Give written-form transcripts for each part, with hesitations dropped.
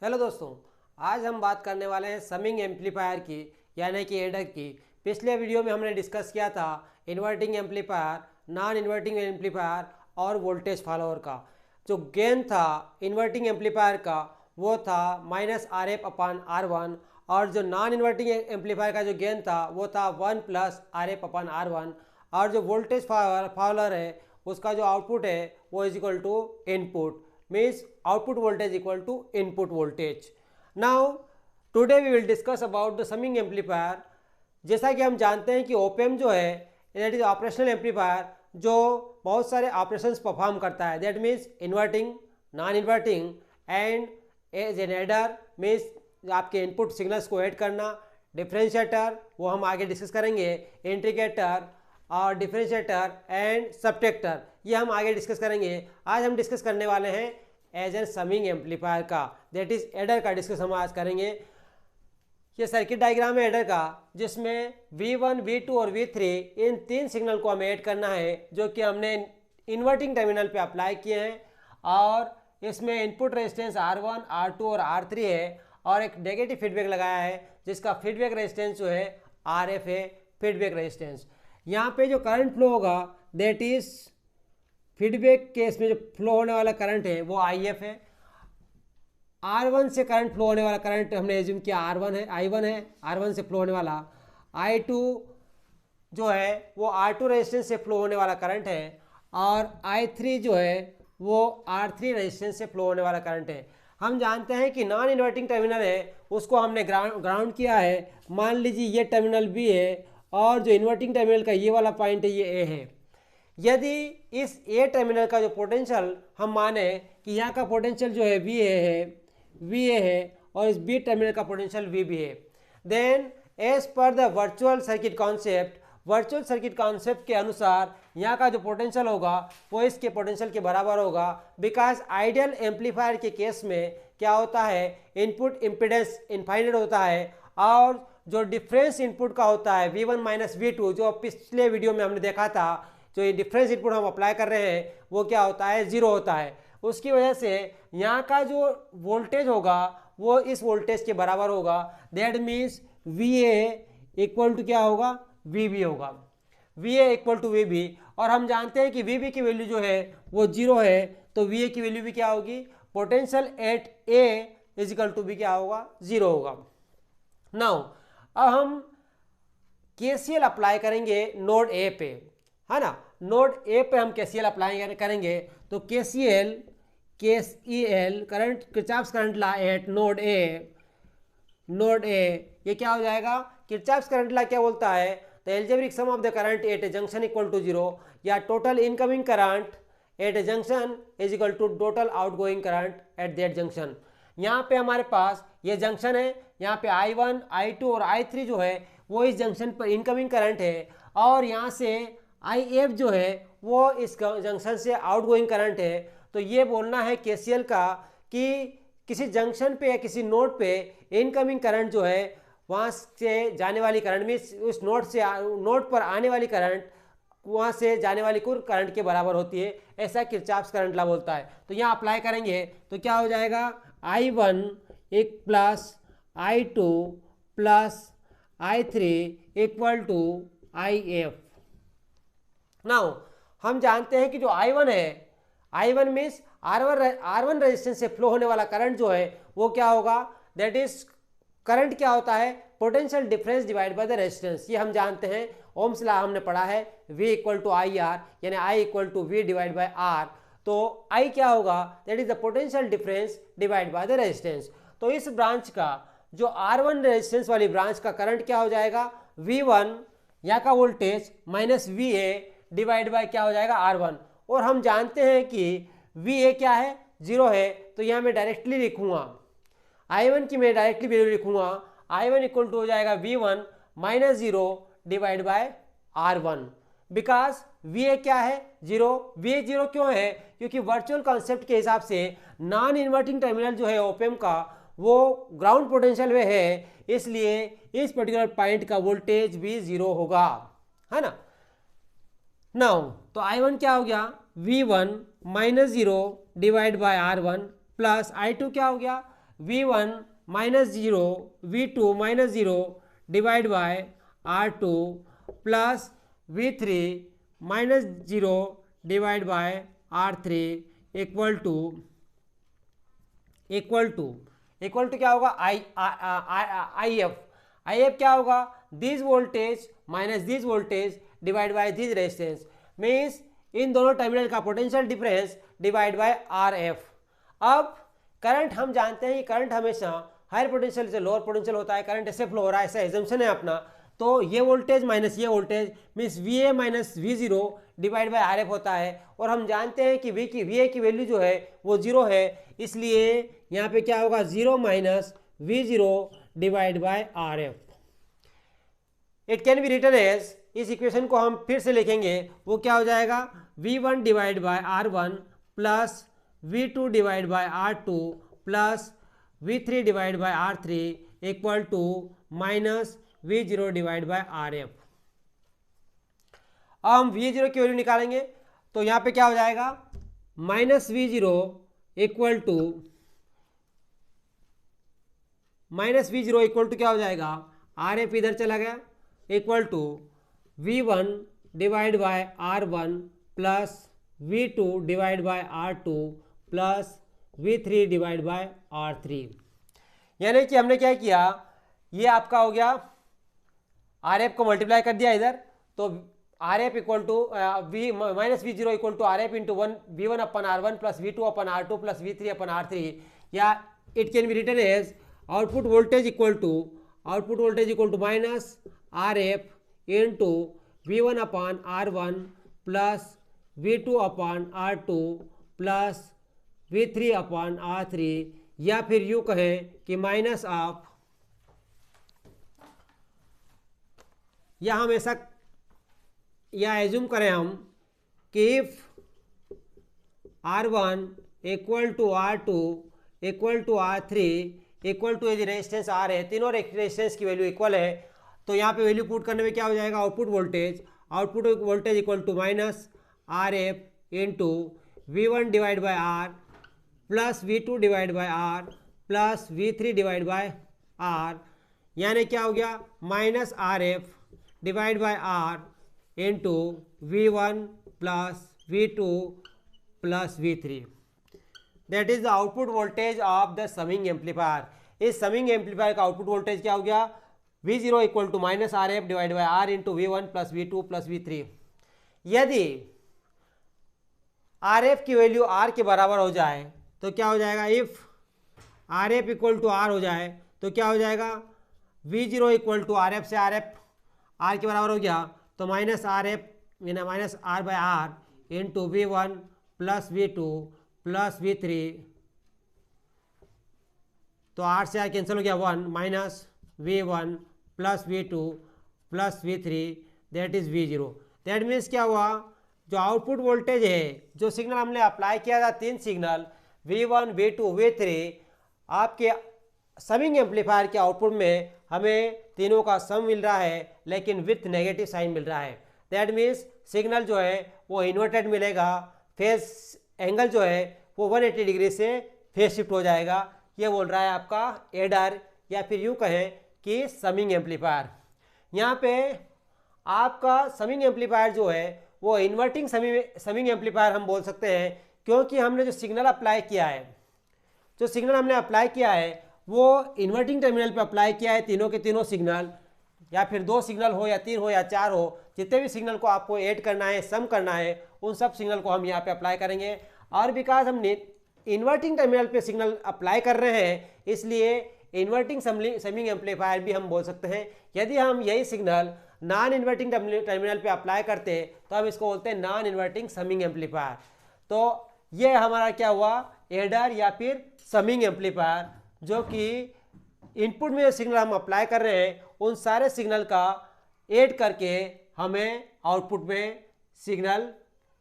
Hello दोस्तों, आज हम बात करने वाले हैं समिंग एम्पलीफायर की यानी कि एडर की। पिछले वीडियो में हमने डिस्कस किया था inverting amplifier, non inverting amplifier और वोल्टेज फॉलोअर का। जो गेन था इन्वर्टिंग एम्पलीफायर का वो था -RF/R1 और जो नॉन इन्वर्टिंग एम्पलीफायर का जो गेन था वो था 1 + RF/R1 और जो वोल्टेज फॉलोअर है उसका जो आउटपुट है वो is equal to input, means output voltage equal to input voltage. Now today we will discuss about the summing amplifier. जैसा कि हम जानते हैं कि ओपेम जो है दैट इज ऑपरेशनल एम्पलीफायर जो बहुत सारे ऑपरेशंस परफॉर्म करता है, that means inverting, non inverting and as an adder means आपके इनपुट सिग्नल्स को ऐड करना, डिफ्रेंशिएटर वो हम आगे डिस्कस करेंगे, इंटीग्रेटर और डिफरेंशिएटर एंड सबट्रैक्टर ये हम आगे डिस्कस करेंगे। आज हम डिस्कस करने वाले हैं एज एन समिंग एम्पलीफायर का, दैट इज एडर का डिस्कस हम आज करेंगे। ये सर्किट डायग्राम है एडर का जिसमें V1, V2 और V3 इन तीन सिग्नल को हमें ऐड करना है जो कि हमने इन्वर्टिंग टर्मिनल पे अप्लाई किए हैं और इसमें इनपुट रेजिस्टेंस R1, R2 और R3 है और एक नेगेटिव फीडबैक लगाया है जिसका फीडबैक रेजिस्टेंस जो है RF है, फीडबैक रेजिस्टेंस। यहाँ पे जो करंट फ्लो होगा दैट इज फीडबैक केस में जो फ्लो होने वाला करंट है वो IF है। R1 से करंट फ्लो होने वाला करंट हमने एज्यूम किया R1 है, I1 है, R1 से फ्लो होने वाला। I2 जो है वो R2 रेजिस्टेंस से फ्लो होने वाला करंट है और I3 जो है वो R3 रेजिस्टेंस से फ्लो होने वाला करंट है। हम जानते हैं कि नॉन इन्वर्टिंग टर्मिनल है उसको हमने ग्राउंड किया है। मान लीजिए ये टर्मिनल B है और जो इन्वर्टिंग टर्मिनल का ये वाला पॉइंट है ये A है। यदि इस A टर्मिनल का जो पोटेंशियल हम माने कि यहाँ का पोटेंशियल जो है VA है और इस B टर्मिनल का पोटेंशियल VB है, then as per the virtual circuit concept के अनुसार यहाँ का जो पोटेंशियल होगा वो इसके पोटेंशियल के बराबर होगा। बिकॉज आइडियल एम्पलीफायर के केस में क्या होता है, इनपुट इम्पिडेंस इनफाइनाइट होता है और जो डिफरेंस इनपुट का होता है V1 - V2 जो पिछले वीडियो में हमने देखा था, जो ये डिफरेंस इनपुट हम अप्लाई कर रहे हैं वो क्या होता है, 0 होता है। उसकी वजह से यहाँ का जो वोल्टेज होगा वो इस वोल्टेज के बराबर होगा, that means VA equal to क्या होगा, VB होगा। VA इक्वल टू VB और हम जानते हैं कि VB की वैल्यू जो है वो 0 है तो VA की वैल्यू भी क्या होगी, potential at A is equal to B क्या होगा, 0 होगा। नाउ अब हम KCL अप्लाई करेंगे नोड A पे, है ना। नोड A पे हम KCL अप्लाई करेंगे तो KCL current Kirchhoff's current law at node A ये क्या हो जाएगा, किरचॉफ्स करंट लॉ क्या बोलता है, the algebraic sum of the current at a junction equal to 0 या total incoming current at a junction is equal to total outgoing current at that junction. यहाँ पे हमारे पास ये जंक्शन है, यहाँ पे I1, I2 और I3 जो है वो इस जंक्शन पर इनकमिंग करंट है और यहाँ से IF जो है वो इस जंक्शन से आउटगोइंग करंट है। तो ये बोलना है KCL का कि किसी जंक्शन पे या किसी नोड पे इनकमिंग करंट जो है वहाँ से जाने वाली करंट में उस नोड पर आने वाली करंट वहाँ से जाने वाली कुल करंट के बराबर होती है, ऐसा किरचॉफ्स करंट लॉ बोलता है। तो यहाँ अप्लाई करेंगे तो क्या हो जाएगा, I1 एक plus I2 plus I3 equal to IF। Now हम जानते हैं कि जो I1 है, I1 मीन्स R1 रेजिस्टेंस से फ्लो होने वाला करंट जो है वो क्या होगा, दैट इज करंट क्या होता है, potential difference divide by the resistance. ये हम जानते हैं, ओम्स लॉ हमने पढ़ा है, V इक्वल टू IR यानी I equal to V divide by R। तो I क्या होगा, that is the potential difference divide by the resistance. तो इस ब्रांच का जो R1 रेजिस्टेंस वाली ब्रांच का करंट क्या हो जाएगा, V1 यहाँ का voltage minus VA divide by क्या हो जाएगा, R1। और हम जानते हैं कि VA क्या है, 0 है, तो यहाँ मैं डायरेक्टली लिखूंगा I1 की मैं डायरेक्टली वैल्यू लिखूंगा, I1 इक्वल टू हो जाएगा V1 - 0 divide by R1। Because VA क्या है, 0। VA 0 क्यों है, क्योंकि वर्चुअल कॉन्सेप्ट के हिसाब से नॉन इन्वर्टिंग टर्मिनल जो है ओपेम का वो ग्राउंड पोटेंशियल में है, इसलिए इस पर्टिकुलर पॉइंट का वोल्टेज भी 0 होगा, है ना। नाउ तो I1 क्या हो गया, V1 - 0 divide by R1 plus I2 क्या हो गया, V1 minus zero V2 minus zero divide by R2 plus V3 minus zero divide by R3 equal to क्या होगा आई एफ क्या होगा this voltage minus this voltage divide by this resistance means इन दोनों terminal का potential difference divide by R F. अब current हम जानते हैं कि करंट हमेशा हायर पोटेंशियल से लोअर पोटेंशियल होता है, करंट ऐसे फ्लो हो रहा है, ऐसा एजम्पशन है अपना। तो ये वोल्टेज माइनस ये voltage means V A minus V zero divide by R F होता है। और हम जानते हैं कि वी ए की वैल्यू जो है वो जीरो है, इसलिए यहाँ पे क्या होगा zero minus V zero divide by R F. It can be written as, इस इक्वेशन को हम फिर से लिखेंगे, वो क्या हो जाएगा V1 divide by R1 plus V2 divide by R2 plus V3 divide by R3 equal to minus V0 divide by RF। अब हम V0 की वैल्यू निकालेंगे तो यहाँ पे क्या हो जाएगा माइनस V0 इक्वल टू क्या हो जाएगा RF इधर चला गया equal to V1 divide by R1 plus V2 divide by R2 plus V3 divide by R3। यानी कि हमने क्या किया, ये आपका हो गया RF को मल्टीप्लाई कर दिया इधर, तो RF equal to minus V0 equal to RF into V1 upon R1 plus V2 upon R2 plus V3 upon R3, या it can be written as output voltage equal to minus RF into V1 upon R1 plus V2 upon R2 plus V3 upon R3, या फिर यूँ कहें कि minus of, या हम ऐसा या एज्यूम करें हम कि if R1 equal to R2 equal to R3 equal to ये रेजिस्टेंस R है, तीनों रेजिस्टेंस की वैल्यू इक्वल है, तो यहाँ पे वैल्यू पुट करने में क्या हो जाएगा output voltage equal to minus RF into V1 divide by R plus V2 divide by R plus V3 divide by R, यानी क्या हो गया minus RF divide by R into V1 plus V2 plus V3, that is the output voltage of the summing amplifier. इस summing amplifier का output voltage क्या हो गया V0 equal to minus RF divide by R into V1 plus V2 plus V3। यदि RF की value R के बराबर हो जाए तो क्या हो जाएगा, if RF equal to R हो जाए तो क्या हो जाएगा V0 इक्वल टू RF से RF R के बराबर हो गया, तो minus RF minus R by R into V1 plus V2 plus V3, तो R से R कैंसिल हो गया 1 minus V1 plus V2 plus V3 that is V0। That means क्या हुआ, जो आउटपुट वोल्टेज है, जो सिग्नल हमने अप्लाई किया था, तीन सिग्नल V1 V2 V3, आपके समिंग एम्पलीफायर के आउटपुट में हमें तीनों का सम मिल रहा है, लेकिन विथ नेगेटिव साइन मिल रहा है। दैट मीन्स सिग्नल जो है वो इन्वर्टेड मिलेगा, फेज एंगल जो है वो 180 डिग्री से फेज शिफ्ट हो जाएगा। ये बोल रहा है आपका एडर, या फिर यूँ कहें कि समिंग एम्पलीफायर। यहाँ पे आपका समिंग एम्पलीफायर जो है वो इन्वर्टिंग समिंग एम्पलीफायर हम बोल सकते हैं, क्योंकि हमने जो सिग्नल अप्लाई किया है, वो इन्वर्टिंग टर्मिनल पे अप्लाई किया है, तीनों के तीनों सिग्नल, या फिर दो सिग्नल हो या तीन हो या चार हो, जितने भी सिग्नल को आपको ऐड करना है, सम करना है, उन सब सिग्नल को हम यहाँ पे अप्लाई करेंगे। और बिकॉज हमने इन्वर्टिंग टर्मिनल पे सिग्नल अप्लाई कर रहे हैं, इसलिए इन्वर्टिंग समिंग एम्पलीफायर भी हम बोल सकते हैं। यदि हम यही सिग्नल नॉन इन्वर्टिंग टर्मिनल पे अप्लाई करते तो हम इसको बोलते हैं नॉन इन्वर्टिंग समिंग एम्पलीफायर। तो ये हमारा क्या हुआ, एडर या फिर समिंग एम्पलीफायर, जो कि इनपुट में जो सिग्नल हम अप्लाई कर रहे हैं उन सारे सिग्नल का ऐड करके हमें आउटपुट में सिग्नल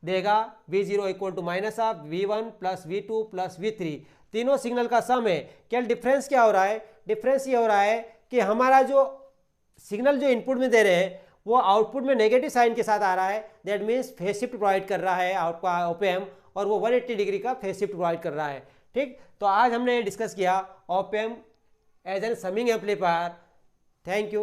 देगा V0 equal to minus of V1 plus V2 plus V3, तीनों सिग्नल का सम है। क्या डिफरेंस क्या हो रहा है, डिफरेंस ये हो रहा है कि हमारा जो सिग्नल जो इनपुट में दे रहे हैं वो आउटपुट में नेगेटिव साइन के साथ आ रहा है, that means phase shift provide कर रहा है आपका ओप एम्प, और वो 180 डिग्री का फेज शिफ्ट प्रोवाइड कर रहा है। ठीक, तो आज हमने डिस्कस किया op amp as an summing amplifier. Thank you.